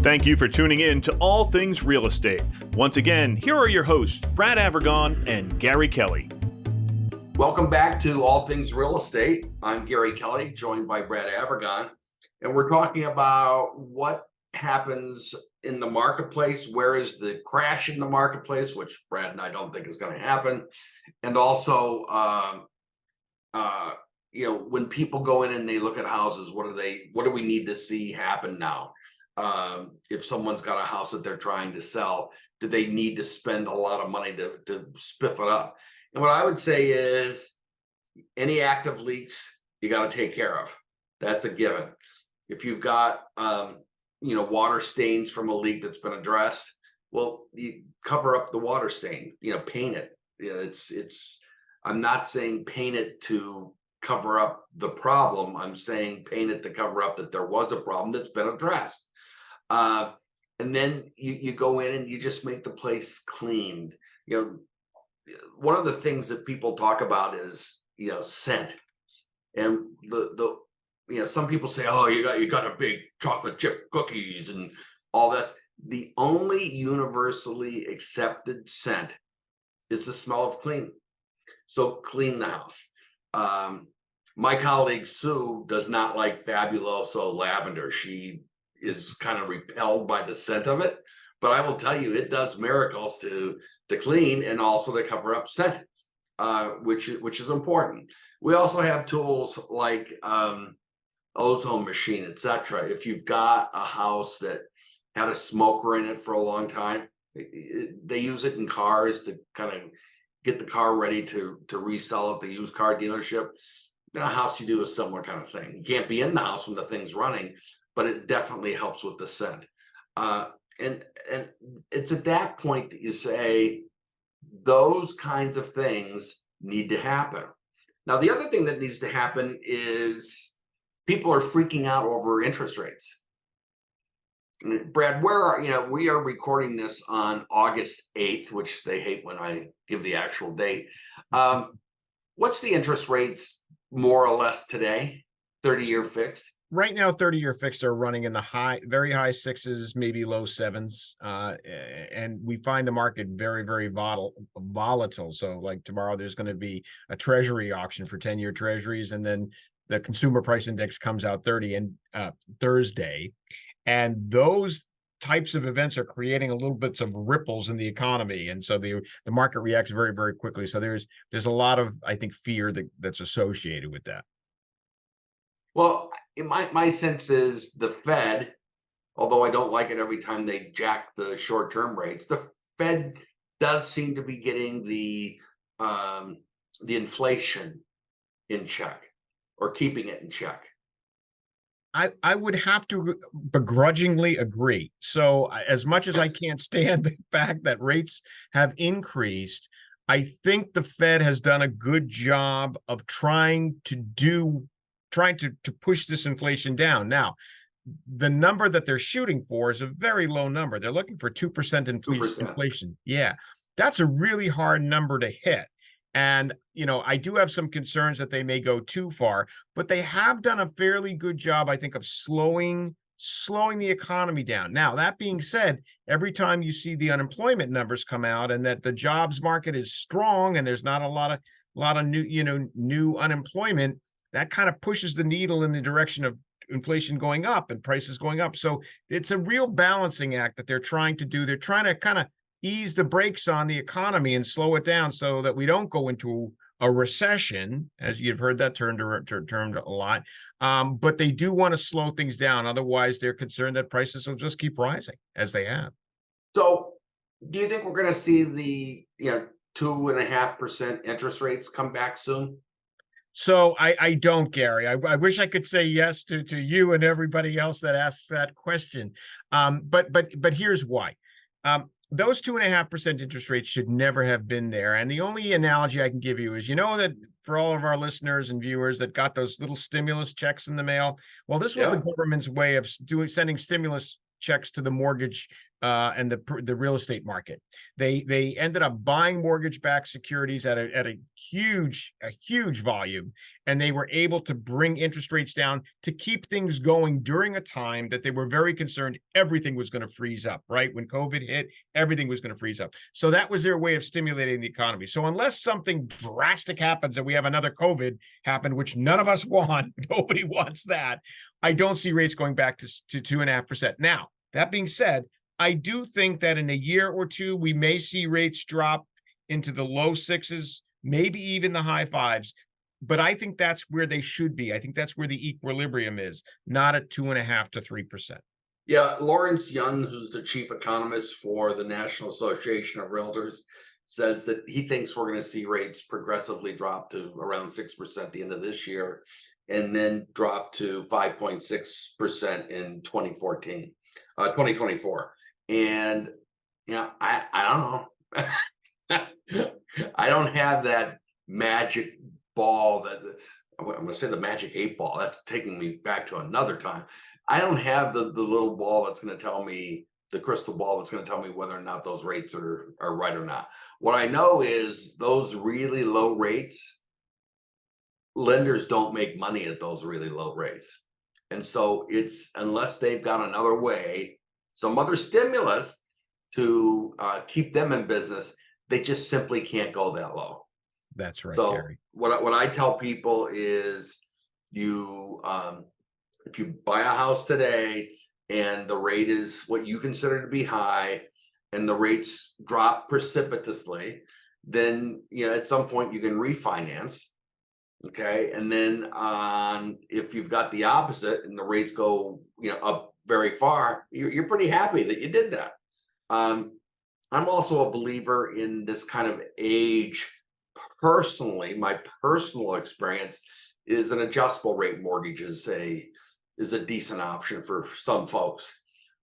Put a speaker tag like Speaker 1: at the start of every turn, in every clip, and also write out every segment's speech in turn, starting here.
Speaker 1: Thank you for tuning in to All Things Real Estate. Once again, here are your hosts, Brad Avergon and Gary Kelly.
Speaker 2: Welcome back to All Things Real Estate. I'm Gary Kelly, joined by Brad Avergon, and we're talking about what happens in the marketplace. Where is the crash in the marketplace, which Brad and I don't think is going to happen, and also, when people go in and they look at houses, what do we need to see happen now? If someone's got a house that they're trying to sell, do they need to spend a lot of money to spiff it up? And what I would say is any active leaks you got to take care of. That's a given. If you've got water stains from a leak that's been addressed, well, you cover up the water stain, paint it. It's I'm not saying paint it to cover up the problem. I'm saying paint it to cover up that there was a problem that's been addressed. And then you go in and you just make the place cleaned. One of the things that people talk about is, scent. And some people say, oh, you got a big chocolate chip cookies and all that. The only universally accepted scent is the smell of clean. So clean the house. My colleague Sue does not like Fabuloso lavender. She is kind of repelled by the scent of it, but I will tell you, it does miracles to clean and also to cover up scent, which is important. We also have tools like ozone machine, etc. If you've got a house that had a smoker in it for a long time, they use it in cars to kind of get the car ready to resell at the used car dealership. In a house, you do a similar kind of thing. You can't be in the house when the thing's running, but it definitely helps with the scent. And it's at that point that you say those kinds of things need to happen. Now, the other thing that needs to happen is people are freaking out over interest rates. Brad, we are recording this on August 8th, which they hate when I give the actual date. What's the interest rates more or less today? 30-year fixed?
Speaker 3: Right now, 30-year fixed are running in the very high sixes, maybe low sevens. And we find the market very, very volatile. So like tomorrow, there's going to be a treasury auction for 10-year treasuries. And then the consumer price index comes out Thursday. And those types of events are creating a little bits of ripples in the economy. And so the market reacts very, very quickly. So there's a lot of, I think, fear that's associated with that.
Speaker 2: Well, my sense is the Fed, although I don't like it every time they jack the short-term rates, the Fed does seem to be getting the inflation in check, or keeping it in check.
Speaker 3: I would have to begrudgingly agree. So as much as I can't stand the fact that rates have increased, I think the Fed has done a good job of trying to push this inflation down. Now, the number that they're shooting for is a very low number. They're looking for 2% inflation. Yeah, that's a really hard number to hit. And, I do have some concerns that they may go too far, but they have done a fairly good job, I think, of slowing the economy down. Now, that being said, every time you see the unemployment numbers come out and that the jobs market is strong and there's not a lot of new unemployment, that kind of pushes the needle in the direction of inflation going up and prices going up. So it's a real balancing act that they're trying to do. They're trying to kind of ease the brakes on the economy and slow it down so that we don't go into a recession, as you've heard that termed a lot. But they do want to slow things down. Otherwise, they're concerned that prices will just keep rising as they have.
Speaker 2: So do you think we're going to see the 2.5% interest rates come back soon?
Speaker 3: So I don't, Gary. I wish I could say yes to you and everybody else that asks that question. But here's why. Those 2.5% interest rates should never have been there. And the only analogy I can give you is, that for all of our listeners and viewers that got those little stimulus checks in the mail, well, this was the government's way of sending stimulus checks to the mortgage and the real estate market. They ended up buying mortgage-backed securities at a huge volume, and they were able to bring interest rates down to keep things going during a time that they were very concerned everything was going to freeze up, right? When COVID hit, everything was going to freeze up. So that was their way of stimulating the economy. So unless something drastic happens and we have another COVID happen, which none of us want, nobody wants that, I don't see rates going back to 2.5%. Now, that being said, I do think that in a year or two, we may see rates drop into the low sixes, maybe even the high fives. But I think that's where they should be. I think that's where the equilibrium is, not at 2.5 to 3%.
Speaker 2: Yeah, Lawrence Young, who's the chief economist for the National Association of Realtors, says that he thinks we're going to see rates progressively drop to around 6% at the end of this year, and then drop to 5.6% in 2024. And I don't know. I don't have that magic ball that I'm going to say the magic 8 ball. That's taking me back to another time. I don't have the little ball that's going to tell me, the crystal ball that's going to tell me whether or not those rates are right or not. What I know is those really low rates, lenders don't make money at those really low rates. And so it's, unless they've got another way, some other stimulus to keep them in business, they just simply can't go that low.
Speaker 3: That's right,
Speaker 2: So
Speaker 3: Gary.
Speaker 2: what I tell people is, you if you buy a house today and the rate is what you consider to be high, and the rates drop precipitously, then at some point you can refinance. Okay, and then if you've got the opposite and the rates go up very far, you're pretty happy that you did that. I'm also a believer in this kind of age. Personally, my personal experience is an adjustable rate mortgage is a decent option for some folks,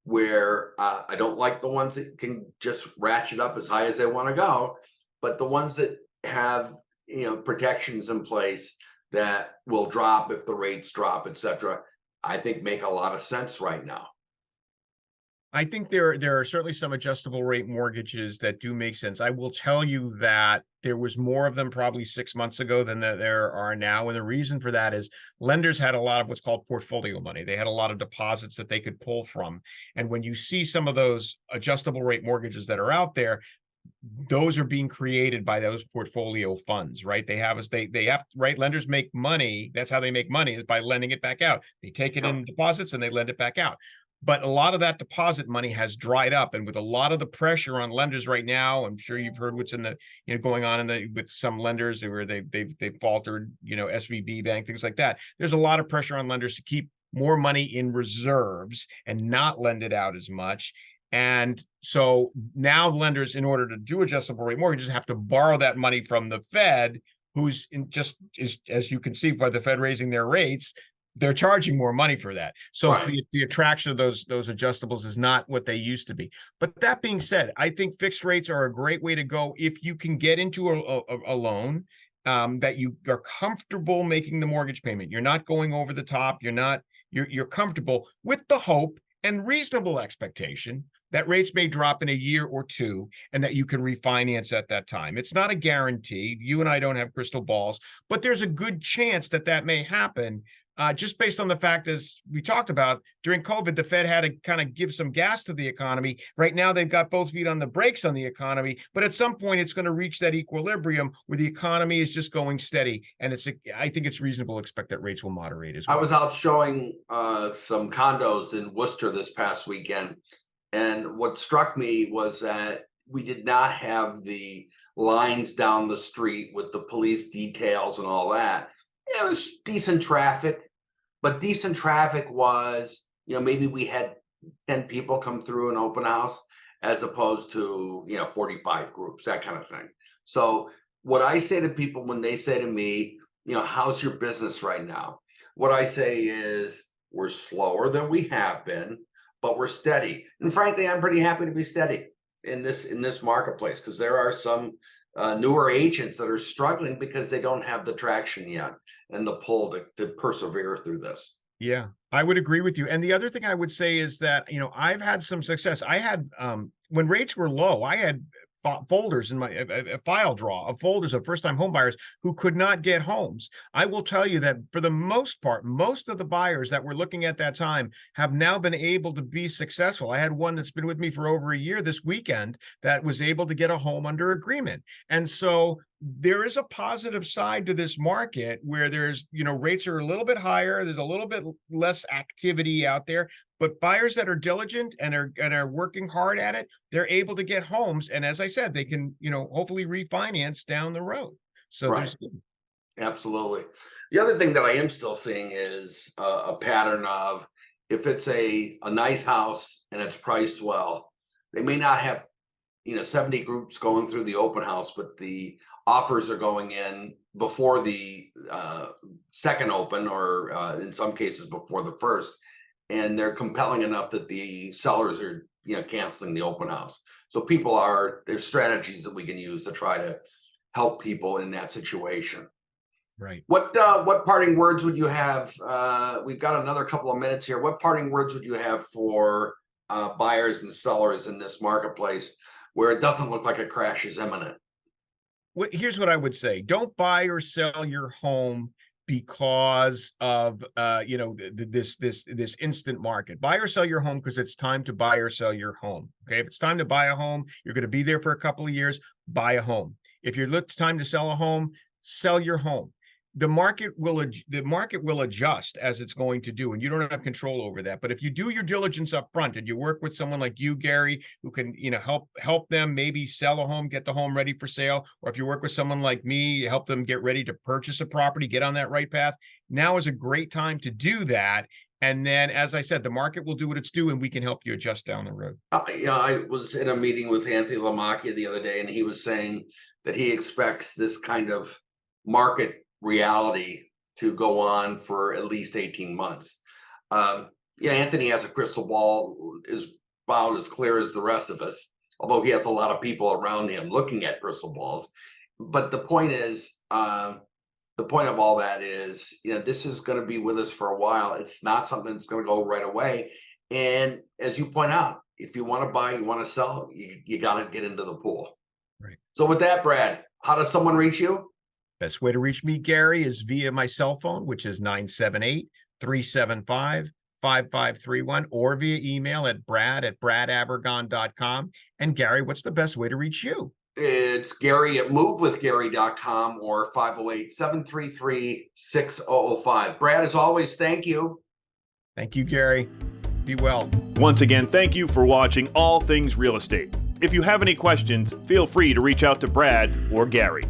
Speaker 2: where I don't like the ones that can just ratchet up as high as they want to go, but the ones that have protections in place that will drop if the rates drop, etc., I think make a lot of sense right now.
Speaker 3: I think there are certainly some adjustable rate mortgages that do make sense. I will tell you that there was more of them probably 6 months ago than there are now. And the reason for that is lenders had a lot of what's called portfolio money. They had a lot of deposits that they could pull from. And when you see some of those adjustable rate mortgages that are out there, those are being created by those portfolio funds, right? They have right. Lenders make money. That's how they make money, is by lending it back out. They take it in deposits and they lend it back out. But a lot of that deposit money has dried up, and with a lot of the pressure on lenders right now, I'm sure you've heard what's in the going on with some lenders where they've faltered, SVB Bank, things like that. There's a lot of pressure on lenders to keep more money in reserves and not lend it out as much. And so now lenders, in order to do adjustable rate mortgages, have to borrow that money from the Fed, who's as you can see by the Fed raising their rates, they're charging more money for that. So
Speaker 2: Right.
Speaker 3: the attraction of those adjustables is not what they used to be. But that being said, I think fixed rates are a great way to go if you can get into a loan that you are comfortable making the mortgage payment. You're not going over the top. You're comfortable, with the hope and reasonable expectation that rates may drop in a year or two and that you can refinance at that time. It's not a guarantee. You and I don't have crystal balls, but there's a good chance that may happen. Just based on the fact, as we talked about, during COVID, the Fed had to kind of give some gas to the economy. Right now, they've got both feet on the brakes on the economy, but at some point, it's going to reach that equilibrium where the economy is just going steady. And I think it's reasonable to expect that rates will moderate as well.
Speaker 2: I was out showing some condos in Worcester this past weekend, and what struck me was that we did not have the lines down the street with the police details and all that. It was decent traffic, but decent traffic was, maybe we had 10 people come through an open house as opposed to, 45 groups, that kind of thing. So what I say to people when they say to me, how's your business right now? What I say is, we're slower than we have been, but we're steady. And frankly, I'm pretty happy to be steady in this marketplace, because there are some newer agents that are struggling because they don't have the traction yet and the pull to persevere through this.
Speaker 3: Yeah. I would agree with you. And the other thing I would say is that, I've had some success. I had, when rates were low, I had folders in my a file draw of folders of first-time home buyers who could not get homes. I will tell you that for the most part, most of the buyers that we're looking at that time have now been able to be successful. I had one that's been with me for over a year this weekend that was able to get a home under agreement. And so there is a positive side to this market where there's, rates are a little bit higher. There's a little bit less activity out there, but buyers that are diligent and are working hard at it, they're able to get homes. And as I said, they can, hopefully refinance down the road. So
Speaker 2: Right.
Speaker 3: there's,
Speaker 2: Absolutely. The other thing that I am still seeing is a pattern of, if it's a nice house and it's priced well, they may not have 70 groups going through the open house, but the offers are going in before the second open, or in some cases before the first, and they're compelling enough that the sellers are canceling the open house. So there's strategies that we can use to try to help people in that situation.
Speaker 3: right.
Speaker 2: What parting words would you have? We've got another couple of minutes here. What parting words would you have for buyers and sellers in this marketplace where it doesn't look like a crash is imminent?
Speaker 3: Here's what I would say. Don't buy or sell your home because of this instant market. Buy or sell your home because it's time to buy or sell your home. Okay. If it's time to buy a home, you're going to be there for a couple of years, buy a home. If it's time to sell a home, sell your home. The market will adjust as it's going to do, and you don't have control over that. But if you do your diligence up front and you work with someone like you, Gary, who can help them maybe sell a home, get the home ready for sale, or if you work with someone like me, help them get ready to purchase a property, get on that right path, now is a great time to do that. And then, as I said, the market will do what it's doing, and we can help you adjust down the road.
Speaker 2: I was in a meeting with Anthony Lamacchia the other day, and he was saying that he expects this kind of market reality to go on for at least 18 months. Anthony has a crystal ball is about as clear as the rest of us, although he has a lot of people around him looking at crystal balls. But the point is, the point of all that is, this is going to be with us for a while. It's not something that's going to go right away. And as you point out, if you want to buy, you want to sell, you got to get into the pool.
Speaker 3: Right.
Speaker 2: So with that, Brad, how does someone reach you?
Speaker 3: Best way to reach me, Gary, is via my cell phone, which is 978-375-5531, or via email at brad@bradavergon.com. And Gary, what's the best way to reach you?
Speaker 2: It's Gary at movewithgary.com or 508-733-6005. Brad, as always, thank you.
Speaker 3: Thank you, Gary. Be well.
Speaker 1: Once again, thank you for watching All Things Real Estate. If you have any questions, feel free to reach out to Brad or Gary.